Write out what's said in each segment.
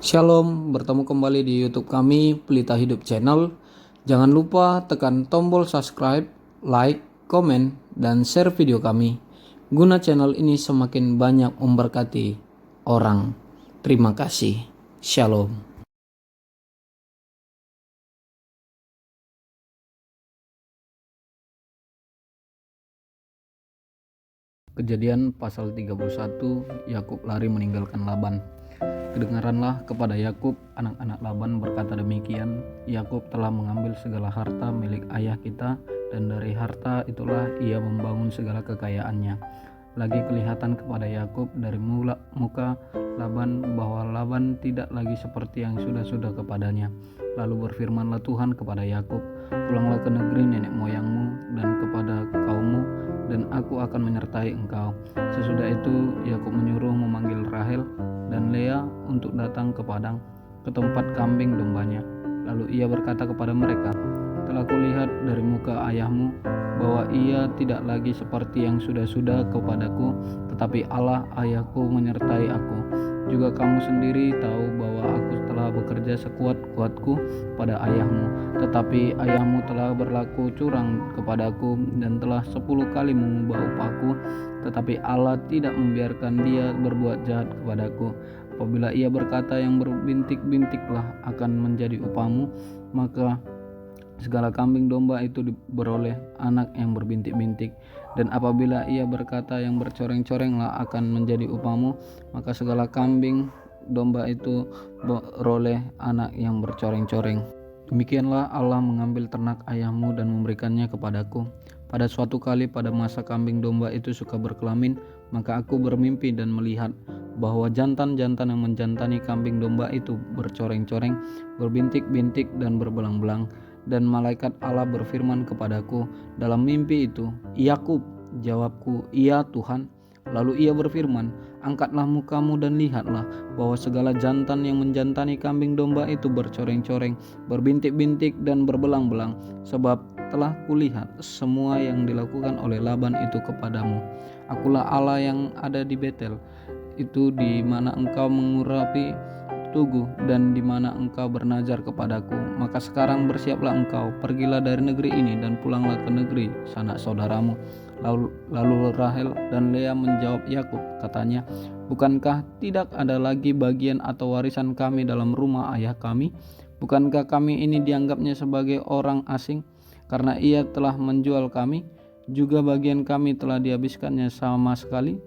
Shalom, bertemu kembali di YouTube kami, Pelita Hidup Channel. Jangan lupa tekan tombol subscribe, like, komen, dan share video kami. Guna channel ini semakin banyak memberkati orang. Terima kasih. Shalom. Kejadian pasal 31, Yakub lari meninggalkan Laban. Kedengaranlah kepada Yakub, anak-anak Laban berkata demikian, Yakub telah mengambil segala harta milik ayah kita, dan dari harta itulah ia membangun segala kekayaannya. Lagi kelihatan kepada Yakub dari muka Laban bahwa Laban tidak lagi seperti yang sudah-sudah kepadanya. Lalu berfirmanlah Tuhan kepada Yakub, pulanglah ke negeri nenek moyangmu dan kepada kaummu, dan aku akan menyertai engkau. Sesudah itu Yakub menyuruh memanggil Rahel dan Lea untuk datang ke padang, ke tempat kambing dombanya. Lalu ia berkata kepada mereka, telah kulihat dari muka ayahmu bahwa ia tidak lagi seperti yang sudah-sudah kepadaku, tetapi Allah ayahku menyertai aku. Juga kamu sendiri tahu bahwa aku telah bekerja sekuat-kuatku pada ayahmu, tetapi ayahmu telah berlaku curang kepadaku dan telah 10 kali mengubah upahku, tetapi Allah tidak membiarkan dia berbuat jahat kepadaku. Apabila ia berkata yang berbintik-bintiklah akan menjadi upahmu, maka segala kambing domba itu beroleh anak yang berbintik-bintik. Dan apabila ia berkata yang bercoreng-corenglah akan menjadi upahmu, maka segala kambing domba itu beroleh anak yang bercoreng-coreng. Demikianlah Allah mengambil ternak ayahmu dan memberikannya kepadaku. Pada suatu kali pada masa kambing domba itu suka berkelamin, maka aku bermimpi dan melihat bahwa jantan-jantan yang menjantani kambing domba itu bercoreng-coreng, berbintik-bintik dan berbelang-belang. Dan malaikat Allah berfirman kepadaku dalam mimpi itu, Yakub. Jawabku, iya Tuhan. Lalu ia berfirman, angkatlah mukamu dan lihatlah bahwa segala jantan yang menjantani kambing domba itu bercoreng-coreng, berbintik-bintik dan berbelang-belang, sebab telah kulihat semua yang dilakukan oleh Laban itu kepadamu. Akulah Allah yang ada di Betel, itu di mana engkau mengurapi tugu dan di mana engkau bernazar kepadaku. Maka sekarang bersiaplah engkau, pergilah dari negeri ini dan pulanglah ke negeri sanak saudaramu. Lalu Rahel dan Lea menjawab Yakub, katanya, bukankah tidak ada lagi bagian atau warisan kami dalam rumah ayah kami? Bukankah kami ini dianggapnya sebagai orang asing karena ia telah menjual kami? Juga bagian kami telah dihabiskannya sama sekali.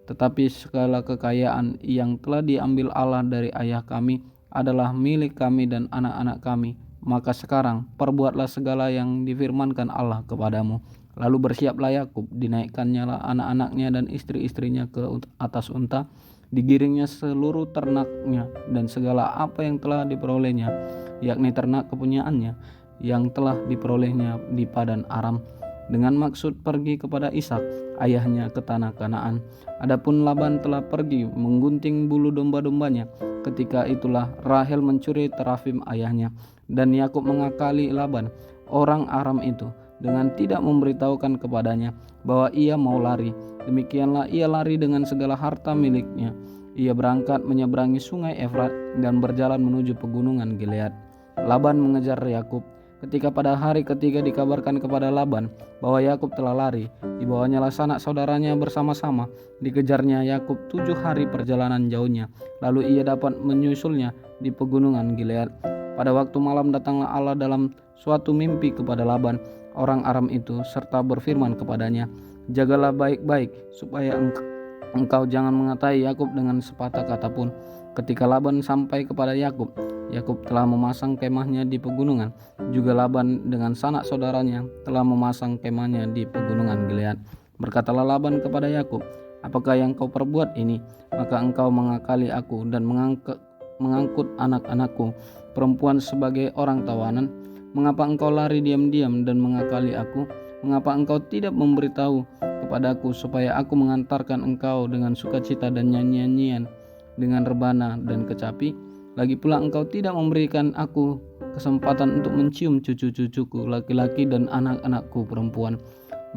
Tetapi segala kekayaan yang telah diambil Allah dari ayah kami adalah milik kami dan anak-anak kami. Maka sekarang perbuatlah segala yang difirmankan Allah kepadamu. Lalu bersiaplah Yakub, dinaikkannya anak-anaknya dan istri-istrinya ke atas unta, digiringnya seluruh ternaknya dan segala apa yang telah diperolehnya, yakni ternak kepunyaannya yang telah diperolehnya di Padan Aram, dengan maksud pergi kepada Ishak ayahnya ke tanah Kanaan. Adapun Laban telah pergi menggunting bulu domba-dombanya. Ketika itulah Rahel mencuri terafim ayahnya, dan Yakub mengakali Laban orang Aram itu dengan tidak memberitahukan kepadanya bahwa ia mau lari. Demikianlah ia lari dengan segala harta miliknya. Ia berangkat menyeberangi sungai Efrat dan berjalan menuju pegunungan Gilead. Laban mengejar Yakub. Ketika pada hari ketiga dikabarkan kepada Laban bahwa Yakub telah lari, dibawanyalah sanak saudaranya bersama-sama. Dikejarnya Yakub 7 hari perjalanan jauhnya, lalu ia dapat menyusulnya di pegunungan Gilead. Pada waktu malam datanglah Allah dalam suatu mimpi kepada Laban, orang Aram itu, serta berfirman kepadanya, jagalah baik-baik supaya engkau jangan mengatai Yakub dengan sepatah kata pun. Ketika Laban sampai kepada Yakub, Yakub telah memasang kemahnya di pegunungan. Juga Laban dengan sanak saudaranya telah memasang kemahnya di pegunungan Gilead. Berkatalah Laban kepada Yakub, apakah yang kau perbuat ini? Maka engkau mengakali aku dan mengangkut anak-anakku perempuan sebagai orang tawanan. Mengapa engkau lari diam-diam dan mengakali aku? Mengapa engkau tidak memberitahu kepadaku supaya aku mengantarkan engkau dengan sukacita dan nyanyian, dengan rebana dan kecapi? Lagi pula engkau tidak memberikan aku kesempatan untuk mencium cucu-cucuku laki-laki dan anak-anakku perempuan.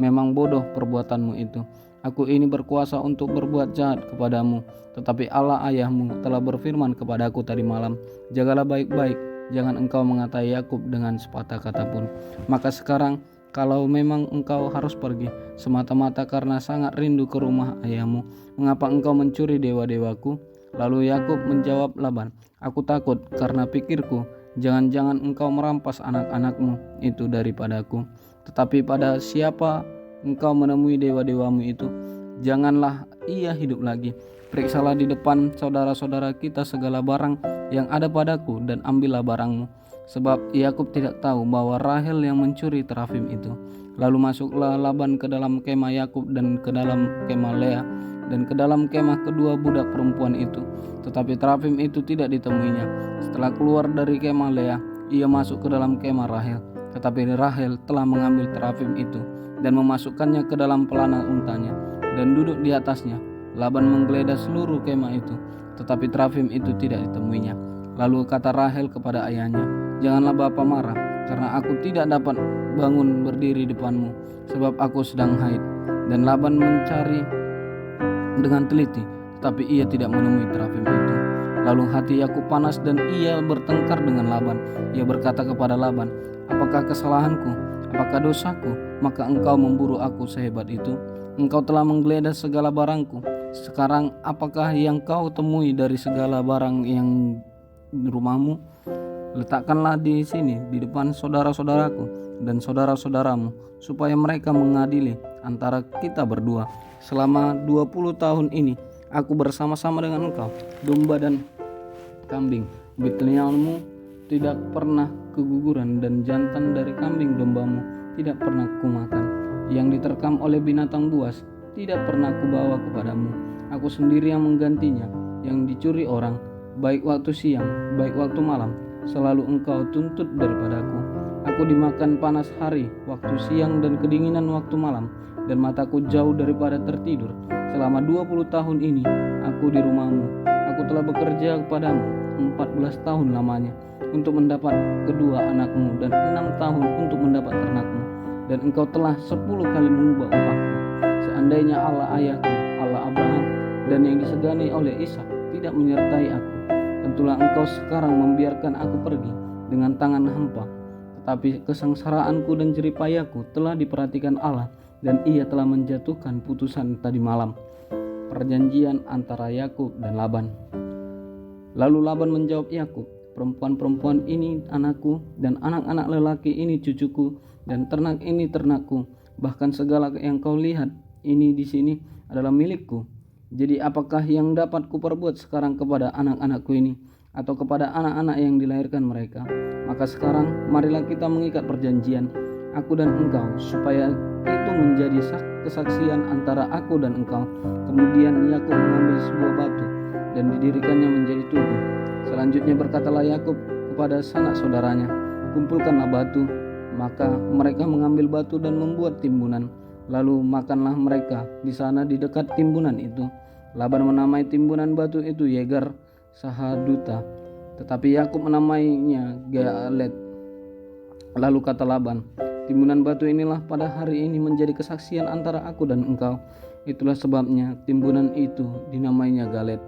Memang bodoh perbuatanmu itu. Aku ini berkuasa untuk berbuat jahat kepadamu, tetapi Allah ayahmu telah berfirman kepadaku tadi malam, jagalah baik-baik, jangan engkau mengatai Yakub dengan sepatah kata pun. Maka sekarang, kalau memang engkau harus pergi semata-mata karena sangat rindu ke rumah ayahmu, mengapa engkau mencuri dewa-dewaku? Lalu Yakub menjawab Laban, aku takut karena pikirku, jangan-jangan engkau merampas anak-anakmu itu daripadaku. Tetapi pada siapa engkau menemui dewa-dewamu itu, janganlah ia hidup lagi. Periksalah di depan saudara-saudara kita segala barang yang ada padaku, dan ambillah barangmu. Sebab Yakub tidak tahu bahwa Rahel yang mencuri terafim itu. Lalu masuklah Laban ke dalam kemah Yakub dan ke dalam kemah Lea dan ke dalam kemah kedua budak perempuan itu. Tetapi terafim itu tidak ditemuinya. Setelah keluar dari kemah Lea, ia masuk ke dalam kemah Rahel. Tetapi Rahel telah mengambil terafim itu dan memasukkannya ke dalam pelana untanya dan duduk di atasnya. Laban menggeledah seluruh kemah itu, tetapi terafim itu tidak ditemuinya. Lalu kata Rahel kepada ayahnya, janganlah bapa marah, karena aku tidak dapat bangun berdiri depanmu, sebab aku sedang haid. Dan Laban mencari dengan teliti, tetapi ia tidak menemui terafim itu. Lalu hati Yakub panas dan ia bertengkar dengan Laban. Ia berkata kepada Laban, apakah kesalahanku? Apakah dosaku? Maka engkau memburu aku sehebat itu. Engkau telah menggeledah segala barangku. Sekarang apakah yang kau temui dari segala barang yang di rumahmu? Letakkanlah di sini di depan saudara-saudaraku dan saudara-saudaramu, supaya mereka mengadili antara kita berdua. Selama 20 tahun ini aku bersama-sama dengan engkau, domba dan kambing. Betelnyamu tidak pernah keguguran, dan jantan dari kambing dombamu tidak pernah kumakan. Yang diterkam oleh binatang buas tidak pernah kubawa kepadamu. Aku sendiri yang menggantinya. Yang dicuri orang, baik waktu siang, baik waktu malam, selalu engkau tuntut daripadaku. Aku dimakan panas hari, waktu siang, dan kedinginan waktu malam, dan mataku jauh daripada tertidur. Selama 20 tahun ini aku di rumahmu. Aku telah bekerja kepadamu 14 tahun lamanya untuk mendapat kedua anakmu, dan 6 tahun untuk mendapat ternakmu. Dan engkau telah 10 kali mengubah upahku. Seandainya Allah ayahku, Allah Abraham, dan yang disegani oleh Ishak tidak menyertai aku, tentulah engkau sekarang membiarkan aku pergi dengan tangan hampa. Tetapi kesengsaraanku dan jeripayaku telah diperhatikan Allah, dan ia telah menjatuhkan putusan tadi malam. Perjanjian antara Yakub dan Laban. Lalu Laban menjawab Yakub, perempuan-perempuan ini anakku, dan anak-anak lelaki ini cucuku, dan ternak ini ternakku. Bahkan segala yang kau lihat ini di sini adalah milikku. Jadi apakah yang dapat kuperbuat sekarang kepada anak-anakku ini, atau kepada anak-anak yang dilahirkan mereka? Maka sekarang marilah kita mengikat perjanjian, aku dan engkau, supaya itu menjadi kesaksian antara aku dan engkau. Kemudian Yakub mengambil sebuah batu dan didirikannya menjadi tugu. Selanjutnya berkatalah Yakub kepada sanak saudaranya, kumpulkanlah batu. Maka mereka mengambil batu dan membuat timbunan. Lalu makanlah mereka di sana di dekat timbunan itu. Laban menamai timbunan batu itu Yegar Sahaduta, tetapi Yakub menamainya Galeed. Lalu kata Laban, timbunan batu inilah pada hari ini menjadi kesaksian antara aku dan engkau. Itulah sebabnya timbunan itu dinamainya Galeed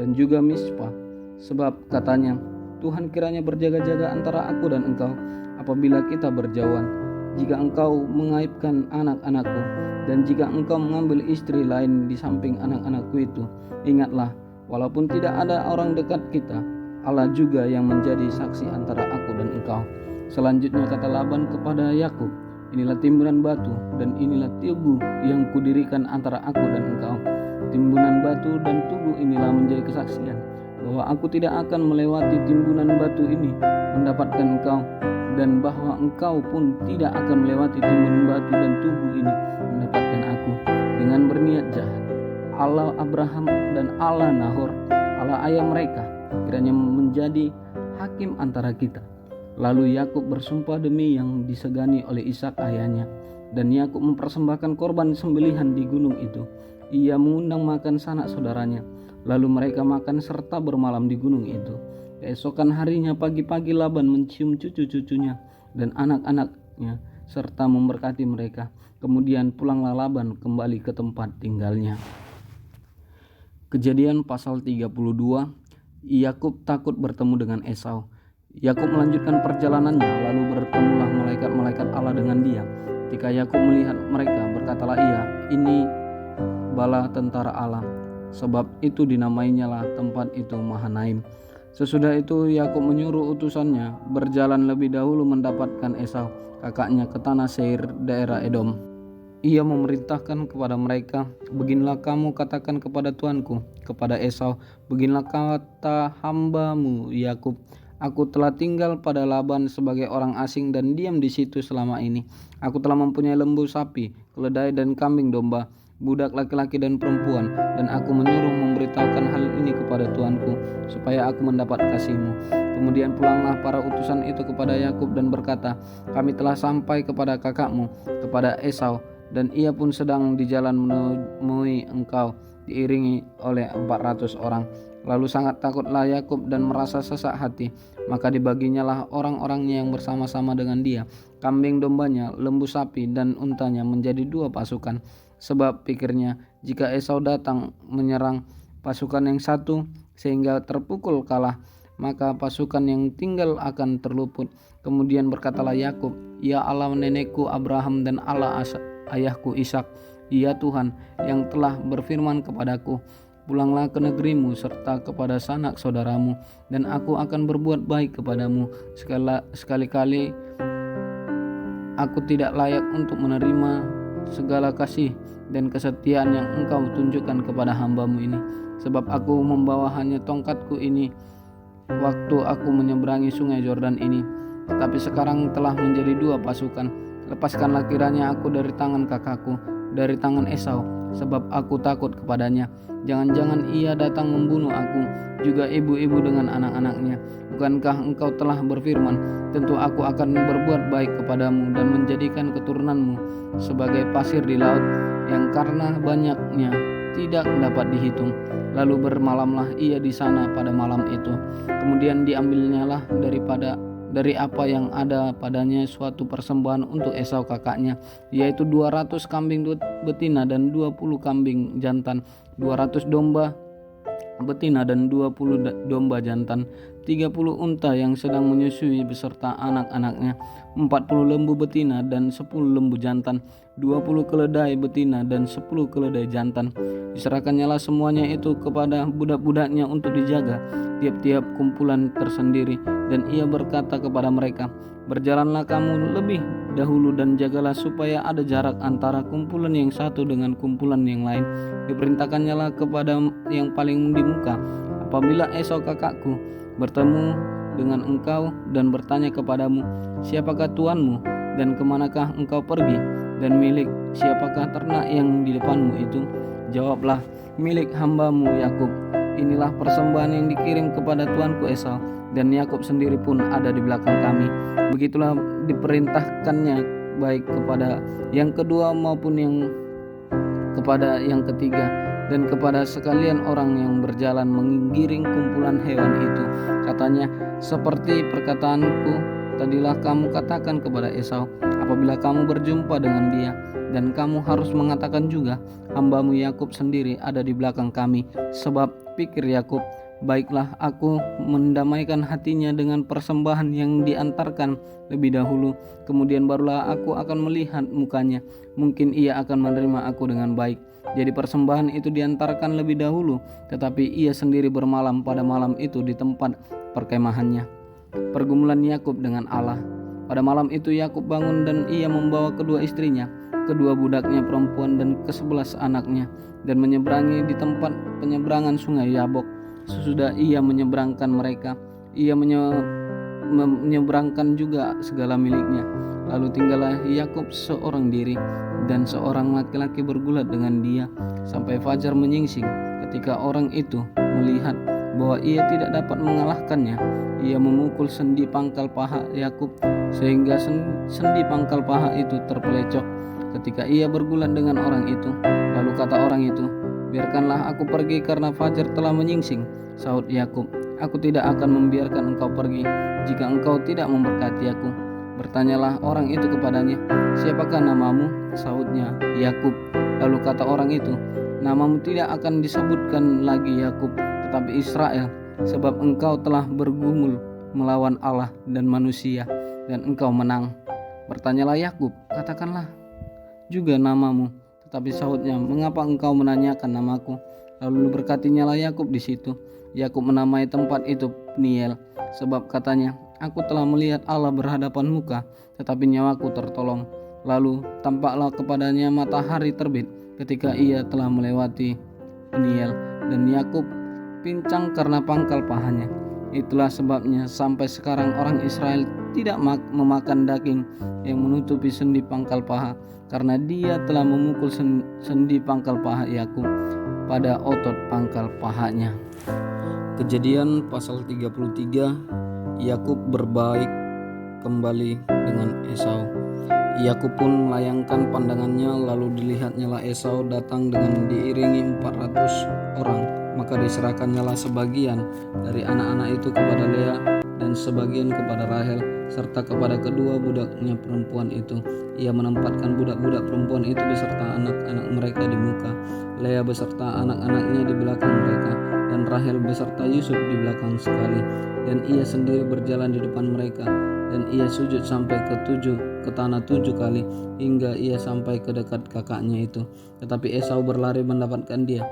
dan juga Mispa, sebab katanya, Tuhan kiranya berjaga-jaga antara aku dan engkau apabila kita berjauhan. Jika engkau mengaibkan anak-anakku, dan jika engkau mengambil istri lain di samping anak-anakku itu, ingatlah, walaupun tidak ada orang dekat kita, Allah juga yang menjadi saksi antara aku dan engkau. Selanjutnya kata Laban kepada Yakub, inilah timbunan batu dan inilah tugu yang kudirikan antara aku dan engkau. Timbunan batu dan tugu inilah menjadi kesaksian bahwa aku tidak akan melewati timbunan batu ini mendapatkan engkau, dan bahwa engkau pun tidak akan melewati timbunan batu dan tugu ini mendapatkan aku, dengan berniat jahat. Allah Abraham dan Allah Nahor, Allah ayah mereka, kiranya menjadi hakim antara kita. Lalu Yakub bersumpah demi yang disegani oleh Ishak ayahnya, dan Yakub mempersembahkan korban sembelihan di gunung itu. Ia mengundang makan sanak saudaranya, lalu mereka makan serta bermalam di gunung itu. Keesokan harinya pagi-pagi Laban mencium cucu-cucunya dan anak-anaknya serta memberkati mereka. Kemudian pulanglah Laban kembali ke tempat tinggalnya. Kejadian pasal 32. Yakub takut bertemu dengan Esau. Yakub melanjutkan perjalanannya, lalu bertemulah malaikat-malaikat Allah dengan dia. Ketika Yakub melihat mereka, berkatalah ia, "Ini bala tentara Allah." Sebab itu dinamainya lah tempat itu Mahanaim. Sesudah itu Yakub menyuruh utusannya berjalan lebih dahulu mendapatkan Esau, kakaknya, ke tanah Seir, daerah Edom. Ia memerintahkan kepada mereka, "Beginilah kamu katakan kepada tuanku, kepada Esau, beginilah kata hambamu Yakub, aku telah tinggal pada Laban sebagai orang asing dan diam di situ selama ini. Aku telah mempunyai lembu sapi, keledai dan kambing domba, budak laki-laki dan perempuan, dan aku menyuruh memberitahukan hal ini kepada tuanku, supaya aku mendapat kasihmu." Kemudian pulanglah para utusan itu kepada Yakub dan berkata, "Kami telah sampai kepada kakakmu, kepada Esau, dan ia pun sedang di jalan menemui engkau, diiringi oleh 400 orang. Lalu sangat takutlah Yakub dan merasa sesak hati. Maka dibaginyalah orang-orangnya yang bersama-sama dengan dia, kambing dombanya, lembu sapi, dan untanya menjadi 2 pasukan. Sebab pikirnya, jika Esau datang menyerang pasukan yang satu sehingga terpukul kalah, maka pasukan yang tinggal akan terluput. Kemudian berkatalah Yakub, "Ya Allah nenekku Abraham dan Allah ayahku Ishak, ya Tuhan yang telah berfirman kepadaku, pulanglah ke negerimu serta kepada sanak saudaramu, dan aku akan berbuat baik kepadamu. Sekali-kali aku tidak layak untuk menerima segala kasih dan kesetiaan yang engkau tunjukkan kepada hambamu ini, sebab aku membawa hanya tongkatku ini waktu aku menyeberangi sungai Yordan ini, tetapi sekarang telah menjadi 2 pasukan. Lepaskanlah kiranya aku dari tangan kakakku, dari tangan Esau, sebab aku takut kepadanya. Jangan-jangan ia datang membunuh aku, juga ibu-ibu dengan anak-anaknya. Bukankah engkau telah berfirman, tentu aku akan berbuat baik kepadamu dan menjadikan keturunanmu sebagai pasir di laut, yang karena banyaknya tidak dapat dihitung." Lalu bermalamlah ia di sana pada malam itu. Kemudian diambilnyalah dari apa yang ada padanya suatu persembahan untuk Esau kakaknya, yaitu 200 kambing betina dan 20 kambing jantan, 200 domba betina dan 20 domba jantan, 30 unta yang sedang menyusui beserta anak-anaknya, 40 lembu betina dan 10 lembu jantan, 20 keledai betina dan 10 keledai jantan. Diserahkannyalah semuanya itu kepada budak-budaknya untuk dijaga, tiap-tiap kumpulan tersendiri. Dan ia berkata kepada mereka, "Berjalanlah kamu lebih dahulu dan jagalah supaya ada jarak antara kumpulan yang satu dengan kumpulan yang lain." Diperintahkannyalah kepada yang paling di muka, "Apabila Esau kakakku bertemu dengan engkau dan bertanya kepadamu, 'Siapakah tuanmu dan kemanakah engkau pergi, dan milik siapakah ternak yang di depanmu itu?' Jawablah, 'Milik hambamu Yakub. Inilah persembahan yang dikirim kepada tuanku Esau, dan Yakub sendiri pun ada di belakang kami.' Begitulah diperintahkannya, baik kepada yang kedua maupun kepada yang ketiga, dan kepada sekalian orang yang berjalan menggiring kumpulan hewan itu. Katanya, 'Seperti perkataanku tadilah kamu katakan kepada Esau apabila kamu berjumpa dengan dia, dan kamu harus mengatakan juga, hambamu Yakub sendiri ada di belakang kami.' Sebab pikir Yakub, 'Baiklah, aku mendamaikan hatinya dengan persembahan yang diantarkan lebih dahulu, kemudian barulah aku akan melihat mukanya, mungkin ia akan menerima aku dengan baik.' Jadi persembahan itu diantarkan lebih dahulu, tetapi ia sendiri bermalam pada malam itu di tempat perkemahannya." Pergumulan Yakub dengan Allah. Pada malam itu Yakub bangun dan ia membawa kedua istrinya, kedua budaknya perempuan dan ke-11 anaknya, dan menyeberangi di tempat penyeberangan sungai Yabok. Sesudah ia menyeberangkan mereka, ia menyeberangkan juga segala miliknya. Lalu tinggallah Yakub seorang diri, dan seorang laki-laki bergulat dengan dia sampai fajar menyingsing. Ketika orang itu melihat bahwa ia tidak dapat mengalahkannya, ia memukul sendi pangkal paha Yakub sehingga sendi pangkal paha itu terpelecok. Ketika ia bergulat dengan orang itu, lalu kata orang itu, "Biarkanlah aku pergi karena fajar telah menyingsing." Sahut Yakub, "Aku tidak akan membiarkan engkau pergi jika engkau tidak memberkati aku." Bertanyalah orang itu kepadanya, "Siapakah namamu?" Sahutnya, "Yakub." Lalu kata orang itu, "Namamu tidak akan disebutkan lagi Yakub, tetapi Israel, sebab engkau telah bergumul melawan Allah dan manusia, dan engkau menang." Bertanyalah Yakub, "Katakanlah juga namamu." Tetapi sahutnya, "Mengapa engkau menanyakan namaku?" Lalu berkatinyalah Yakub di situ. Yakub menamai tempat itu Peniel, sebab katanya, "Aku telah melihat Allah berhadapan muka, tetapi nyawaku tertolong." Lalu tampaklah kepadanya matahari terbit ketika ia telah melewati Peniel, dan Yakub pincang karena pangkal pahanya. Itulah sebabnya sampai sekarang orang Israel tidak memakan daging yang menutupi sendi pangkal paha, karena dia telah memukul sendi pangkal paha Yakub pada otot pangkal pahanya. Kejadian pasal 33. Yakub berbaik kembali dengan Esau. Yakub pun melayangkan pandangannya, lalu dilihatnyalah Esau datang dengan diiringi 400 orang. Maka diserahkannyalah sebagian dari anak-anak itu kepada Lea, dan sebagian kepada Rahel, serta kepada kedua budaknya perempuan itu. Ia menempatkan budak-budak perempuan itu beserta anak-anak mereka di muka, Lea beserta anak-anaknya di belakang mereka, dan Rahel beserta Yusuf di belakang sekali. Dan ia sendiri berjalan di depan mereka, dan ia sujud sampai ke tanah 7 kali, hingga ia sampai ke dekat kakaknya itu. Tetapi Esau berlari mendapatkan dia,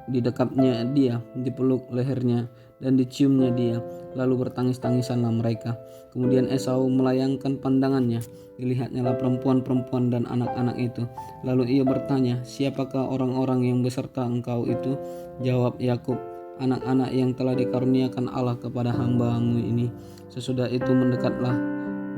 didekapnya dia, dipeluk lehernya, dan diciumnya dia, lalu bertangis-tangisanlah mereka. Kemudian Esau melayangkan pandangannya, dilihatnyalah perempuan-perempuan dan anak-anak itu. Lalu ia bertanya, "Siapakah orang-orang yang beserta engkau itu?" Jawab Yakub, "Anak-anak yang telah dikaruniakan Allah kepada hamba-Mu ini." Sesudah itu mendekatlah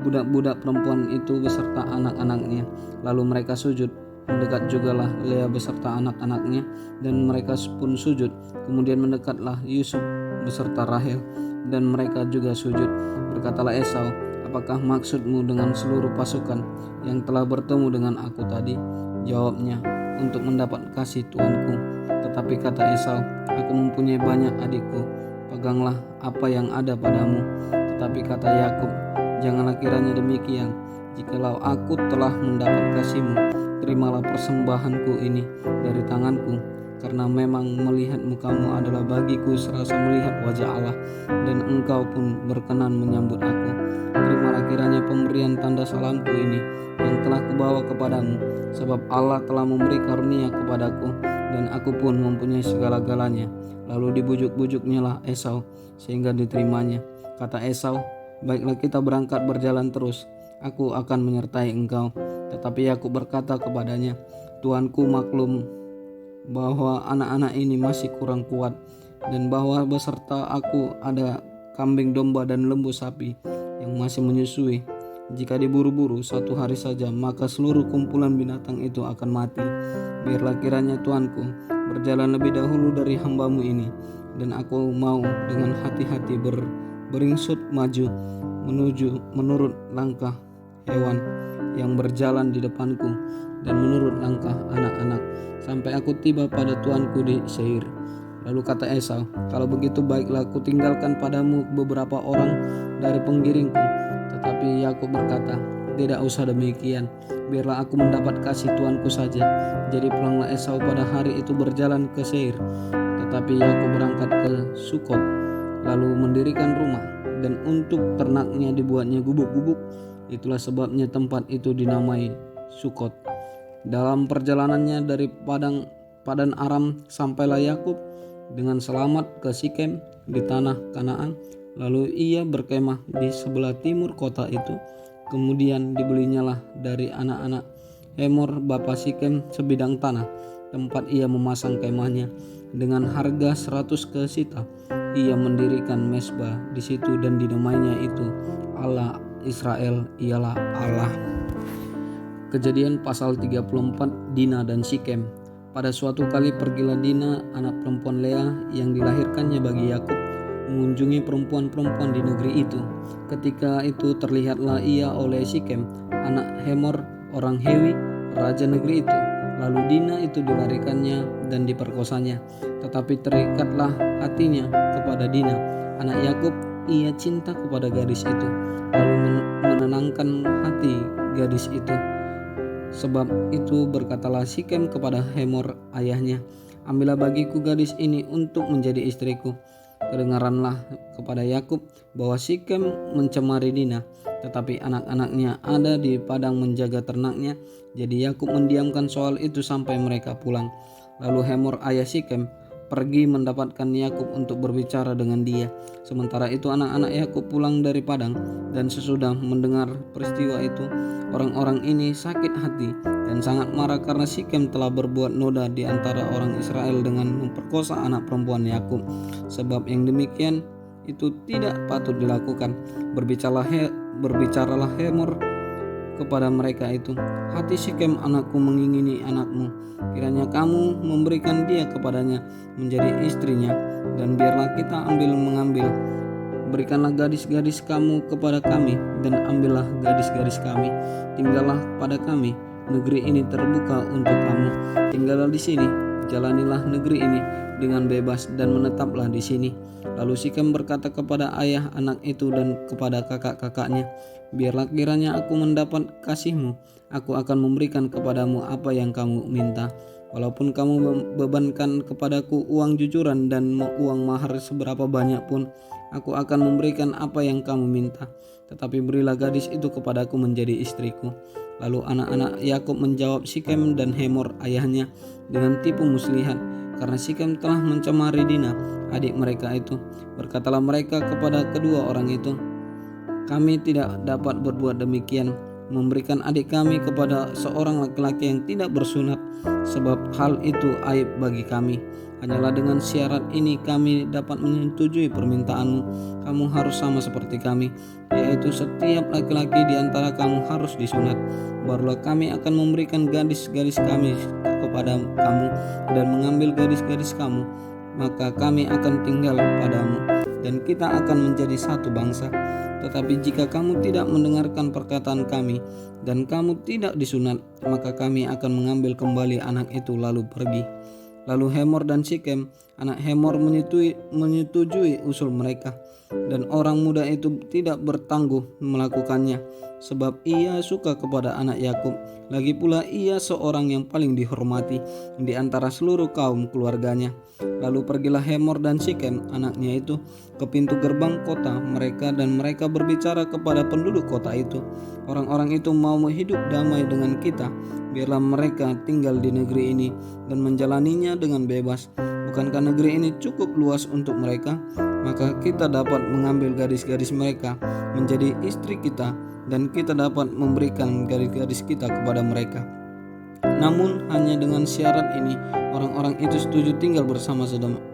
budak-budak perempuan itu beserta anak-anaknya, lalu mereka sujud. Mendekat jugalah Lea beserta anak-anaknya, dan mereka pun sujud. Kemudian mendekatlah Yusuf beserta Rahel, dan mereka juga sujud. Berkatalah Esau, "Apakah maksudmu dengan seluruh pasukan yang telah bertemu dengan aku tadi?" Jawabnya, "Untuk mendapat kasih tuanku." Tetapi kata Esau, "Aku mempunyai banyak adikku, peganglah apa yang ada padamu." Tetapi kata Yakub, "Janganlah kiranya demikian. Jikalau aku telah mendapat kasih-Mu, terimalah persembahanku ini dari tanganku, karena memang melihat muka-Mu adalah bagiku serasa melihat wajah Allah, dan Engkau pun berkenan menyambut aku. Terimalah kiranya pemberian tanda salamku ini yang telah kubawa kepadamu, sebab Allah telah memberi karunia kepadaku, dan aku pun mempunyai segala-galanya." Lalu dibujuk-bujuknyalah Esau sehingga diterimanya. Kata Esau, "Baiklah, kita berangkat berjalan terus, aku akan menyertai engkau." Tetapi Yakub berkata kepadanya, "Tuanku maklum bahwa anak-anak ini masih kurang kuat, dan bahwa beserta aku ada kambing domba dan lembu sapi yang masih menyusui. Jika diburu-buru 1 hari saja, maka seluruh kumpulan binatang itu akan mati. Biarlah kiranya tuanku berjalan lebih dahulu dari hamba-Mu ini, dan aku mau dengan hati-hati beringsut maju menurut langkah hewan yang berjalan di depanku, dan menurut langkah anak-anak, sampai aku tiba pada tuanku di Seir." Lalu kata Esau, "Kalau begitu baiklah, aku tinggalkan padamu beberapa orang dari penggiringku." Tetapi Yakub berkata, "Tidak usah demikian, biarlah aku mendapat kasih tuanku saja." Jadi pulanglah Esau pada hari itu berjalan ke Seir. Tetapi Yakub berangkat ke Sukot, lalu mendirikan rumah, dan untuk ternaknya dibuatnya gubuk-gubuk. Itulah sebabnya tempat itu dinamai Sukot. Dalam perjalanannya dari Padan Aram, sampailah Yakub dengan selamat ke Sikem di tanah Kanaan. Lalu ia berkemah di sebelah timur kota itu. Kemudian dibelinyalah dari anak-anak Hemor bapa Sikem sebidang tanah, tempat ia memasang kemahnya. Dengan harga 100 kesita, ia mendirikan mesbah di situ, dan dinamainya itu Allah Israel ialah Allah. Kejadian pasal 34. Dina dan Sikem. Pada suatu kali pergilah Dina, anak perempuan Lea yang dilahirkannya bagi Yakub, mengunjungi perempuan-perempuan di negeri itu. Ketika itu terlihatlah ia oleh Sikem, anak Hemor orang Hewi, raja negeri itu. Lalu Dina itu dilarikannya dan diperkosanya. Tetapi terikatlah hatinya kepada Dina, anak Yakub, ia cinta kepada gadis itu, lalu menenangkan hati gadis itu. Sebab itu berkatalah Sikem kepada Hemor ayahnya, ambillah bagiku gadis ini untuk menjadi istriku. Kedengaranlah kepada Yakub bahwa Sikem mencemari Dina, tetapi anak-anaknya ada di padang menjaga ternaknya. Jadi Yakub mendiamkan soal itu sampai mereka pulang. Lalu Hemor ayah Sikem pergi mendapatkan Yakub untuk berbicara dengan dia. Sementara itu anak-anak Yakub pulang dari padang, dan sesudah mendengar peristiwa itu, orang-orang ini sakit hati dan sangat marah karena Sikem telah berbuat noda di antara orang Israel dengan memperkosa anak perempuan Yakub. Sebab yang demikian itu tidak patut dilakukan. Berbicaralah Hemor kepada mereka itu, hati Sikem anakku mengingini anakmu, kiranya kamu memberikan dia kepadanya menjadi istrinya, dan biarlah kita mengambil. Berikanlah gadis-gadis kamu kepada kami, dan ambillah gadis-gadis kami. Tinggallah pada kami, negeri ini terbuka untuk kamu. Tinggallah di sini, jalanilah negeri ini dengan bebas, dan menetaplah di sini. Lalu Sikem berkata kepada ayah anak itu dan kepada kakak-kakaknya, biarlah kiranya aku mendapat kasihmu, aku akan memberikan kepadamu apa yang kamu minta. Walaupun kamu bebankan kepadaku uang jujuran dan uang mahar seberapa banyak pun, aku akan memberikan apa yang kamu minta. Tetapi berilah gadis itu kepadaku menjadi istriku. Lalu anak-anak Yakub menjawab Sikem dan Hemor ayahnya dengan tipu muslihat, karena Sikem telah mencemari Dina, adik mereka itu. Berkatalah mereka kepada kedua orang itu, kami tidak dapat berbuat demikian, memberikan adik kami kepada seorang laki-laki yang tidak bersunat, sebab hal itu aib bagi kami. Hanyalah dengan syarat ini kami dapat menyetujui permintaanmu. Kamu harus sama seperti kami, yaitu setiap laki-laki di antara kamu harus disunat. Barulah kami akan memberikan gadis-gadis kami kepada kamu dan mengambil gadis-gadis kamu, maka kami akan tinggal padamu dan kita akan menjadi satu bangsa. Tetapi jika kamu tidak mendengarkan perkataan kami dan kamu tidak disunat, maka kami akan mengambil kembali anak itu lalu pergi. Lalu Hemor dan Sikem anak Hemor menyetujui usul mereka, dan orang muda itu tidak bertangguh melakukannya, sebab ia suka kepada anak Yakub. Lagi pula ia seorang yang paling dihormati di antara seluruh kaum keluarganya. Lalu pergilah Hemor dan Sikem anaknya itu ke pintu gerbang kota mereka, dan mereka berbicara kepada penduduk kota itu, orang-orang itu mau hidup damai dengan kita, biarlah mereka tinggal di negeri ini dan menjalaninya dengan bebas. Bukankah negeri ini cukup luas untuk mereka? Maka kita dapat mengambil gadis-gadis mereka menjadi istri kita, dan kita dapat memberikan gadis-gadis kita kepada mereka. Namun hanya dengan syarat ini, orang-orang itu setuju tinggal bersama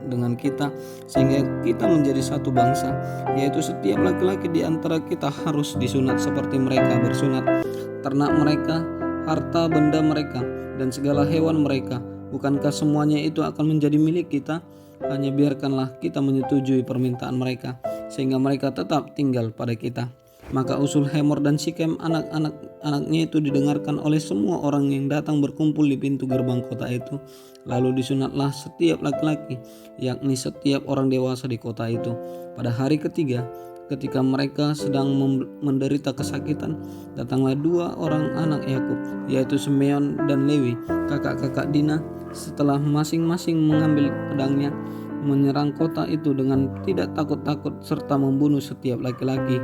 dengan kita, sehingga kita menjadi satu bangsa, yaitu setiap laki-laki di antara kita harus disunat seperti mereka bersunat. Ternak mereka, harta benda mereka, dan segala hewan mereka, bukankah semuanya itu akan menjadi milik kita? Hanya biarkanlah kita menyetujui permintaan mereka, sehingga mereka tetap tinggal pada kita. Maka usul Hemor dan Sikem anak-anaknya itu didengarkan oleh semua orang yang datang berkumpul di pintu gerbang kota itu. Lalu disunatlah setiap laki-laki, yakni setiap orang dewasa di kota itu. Pada hari ketiga, ketika mereka sedang menderita kesakitan, datanglah dua orang anak Yakub, yaitu Simeon dan Lewi, kakak-kakak Dina. Setelah masing-masing mengambil pedangnya, menyerang kota itu dengan tidak takut-takut serta membunuh setiap laki-laki.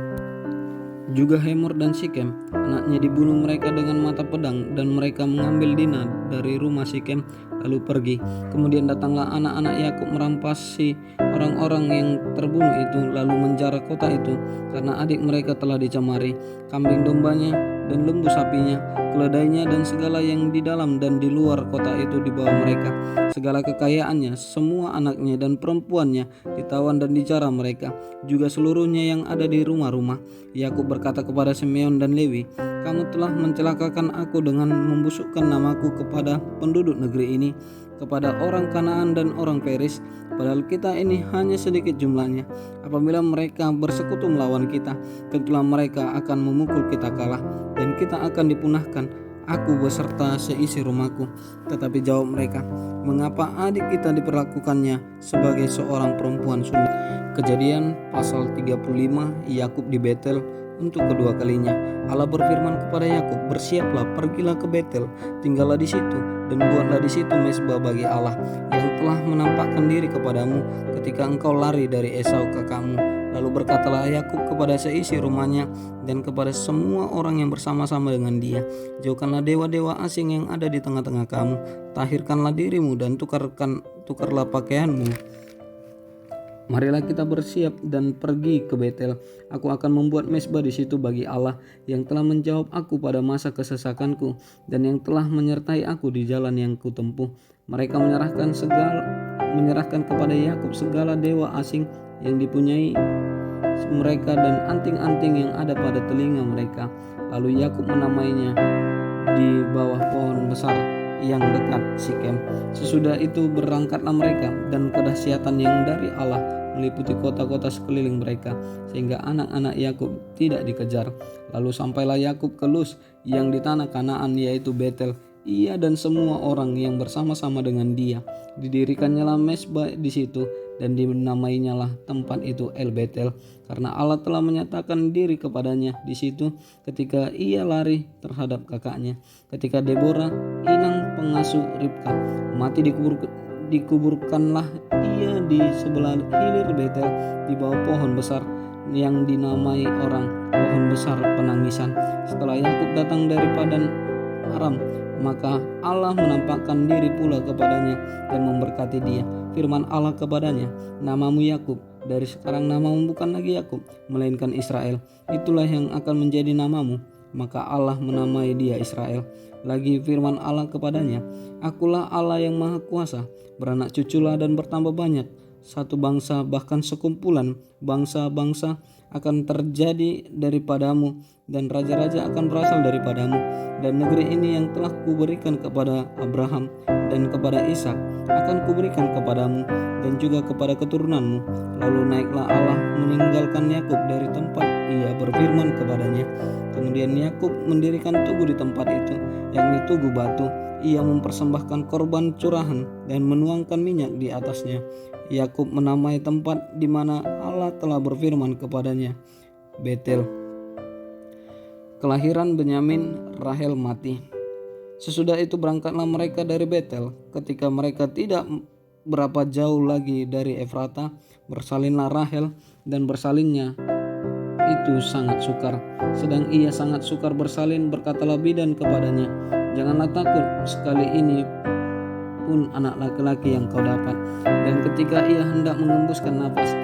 Juga Hemor dan Sikem anaknya dibunuh mereka dengan mata pedang, dan mereka mengambil Dina dari rumah Sikem lalu pergi. Kemudian datanglah anak-anak Yakub merampasi orang-orang yang terbunuh itu, lalu menjara kota itu, karena adik mereka telah dicemari. Kambing dombanya dan lembu sapinya, keledainya dan segala yang di dalam dan di luar kota itu dibawa mereka. Segala kekayaannya, semua anaknya dan perempuannya ditawan dan dijara mereka, juga seluruhnya yang ada di rumah-rumah. Yakub berkata kepada Simeon dan Lewi, kamu telah mencelakakan aku dengan membusukkan namaku kepada penduduk negeri ini, kepada orang Kanaan dan orang Peris, padahal kita ini hanya sedikit jumlahnya. Apabila mereka bersekutu melawan kita, tentulah mereka akan memukul kita kalah, dan kita akan dipunahkan. aku beserta seisi rumahku. Tetapi jawab mereka, mengapa adik kita diperlakukannya sebagai seorang perempuan sunda? Kejadian pasal 35. Yakub di Betel untuk kedua kalinya. Allah berfirman kepada Yakub, bersiaplah, pergilah ke Betel, tinggallah di situ dan buatlah di situ mezbah bagi Allah yang telah menampakkan diri kepadamu ketika engkau lari dari Esau kakakmu. Lalu berkatalah Yakub kepada seisi rumahnya dan kepada semua orang yang bersama-sama dengan dia, jauhkanlah dewa-dewa asing yang ada di tengah-tengah kamu, tahirkanlah dirimu dan tukarlah pakaianmu. Marilah kita bersiap dan pergi ke Betel. Aku akan membuat mezbah di situ bagi Allah yang telah menjawab aku pada masa kesesakanku dan yang telah menyertai aku di jalan yang kutempuh. Mereka menyerahkan kepada Yakub segala dewa asing yang dipunyai mereka dan anting-anting yang ada pada telinga mereka. Lalu Yakub menamainya di bawah pohon besar yang dekat Sikem. Sesudah itu berangkatlah mereka, dan kedahsyatan yang dari Allah meliputi kota-kota sekeliling mereka, sehingga anak-anak Yakub tidak dikejar. Lalu sampailah Yakub ke Luz yang di tanah Kanaan, yaitu Betel, ia dan semua orang yang bersama-sama dengan dia. Didirikannya lah mezbah di situ, dan dinamainya lah tempat itu El Betel, karena Allah telah menyatakan diri kepadanya di situ ketika ia lari terhadap kakaknya. Ketika Deborah, inang pengasuh Ribka, mati, dikuburkanlah ia di sebelah hilir Betel di bawah pohon besar yang dinamai orang pohon besar penangisan. Setelah Yakub datang dari Padan Aram, maka Allah menampakkan diri pula kepadanya dan memberkati dia. Firman Allah kepadanya, namamu Yakub, dari sekarang namamu bukan lagi Yakub, melainkan Israel. Itulah yang akan menjadi namamu. Maka Allah menamai dia Israel. Lagi firman Allah kepadanya, akulah Allah yang maha kuasa, beranak cuculah dan bertambah banyak. Satu bangsa, bahkan sekumpulan bangsa-bangsa akan terjadi daripadamu, dan raja-raja akan berasal daripadamu. Dan negeri ini yang telah kuberikan kepada Abraham dan kepada Ishak akan kuberikan kepadamu dan juga kepada keturunanmu. Lalu naiklah Allah meninggalkan Yakub dari tempat ia berfirman kepadanya. Kemudian Yakub mendirikan tugu di tempat itu, yakni tugu batu. Ia mempersembahkan korban curahan dan menuangkan minyak di atasnya. Yakub menamai tempat di mana Allah telah berfirman kepadanya Betel. Kelahiran Benyamin, Rahel mati. Sesudah itu berangkatlah mereka dari Betel. Ketika mereka tidak berapa jauh lagi dari Efrata, bersalinlah Rahel, dan bersalinnya itu sangat sukar. Sedang ia sangat sukar bersalin, berkatalah bidan kepadanya, janganlah takut, sekali ini pun anak laki-laki yang kau dapat. Dan ketika ia hendak mengembuskan nafas,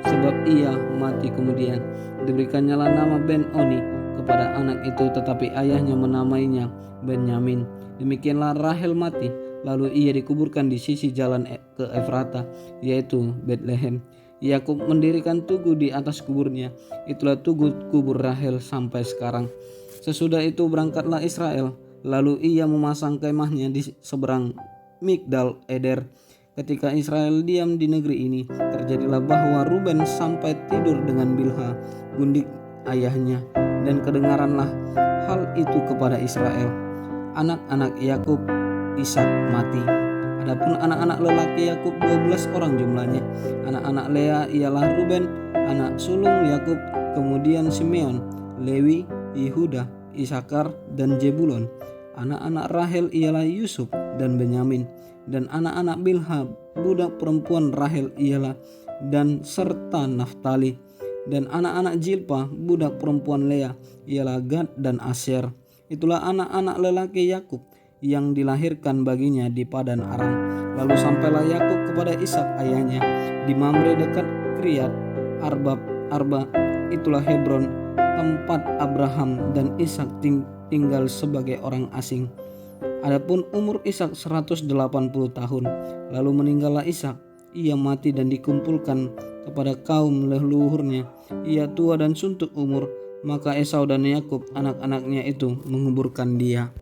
sebab ia mati kemudian, diberikannya lah nama Ben-Oni kepada anak itu, tetapi ayahnya menamainya Benyamin. Demikianlah Rahel mati, lalu ia dikuburkan di sisi jalan ke Efrata, yaitu Betlehem. Yakub mendirikan tugu di atas kuburnya, itulah tugu kubur Rahel sampai sekarang. Sesudah itu berangkatlah Israel, lalu ia memasang kemahnya di seberang Migdal Eder. Ketika Israel diam di negeri ini, terjadilah bahwa Ruben sampai tidur dengan Bilha, gundik ayahnya, dan kedengaranlah hal itu kepada Israel. Anak-anak Yakub, Ishak mati. Adapun anak-anak lelaki Yakub 12 orang jumlahnya. Anak-anak Lea ialah Ruben, anak sulung Yakub, kemudian Simeon, Lewi, Yehuda, Isakar, dan Jebulon. Anak-anak Rahel ialah Yusuf dan Benyamin. Dan anak-anak Bilha, budak perempuan Rahel ialah Dan serta Naftali. Dan anak-anak Jilpa, budak perempuan Lea, ialah Gad dan Asyer. Itulah anak-anak lelaki Yakub yang dilahirkan baginya di Padan Aram. Lalu sampailah Yakub kepada Ishak ayahnya di Mamre dekat Kiryat Arba, itulah Hebron, tempat Abraham dan Ishak tinggal sebagai orang asing. Adapun umur Ishak 180 tahun. Lalu meninggallah Ishak, ia mati dan dikumpulkan kepada kaum leluhurnya. Ia tua dan suntuk umur, maka Esau dan Yakub anak-anaknya itu menguburkan dia.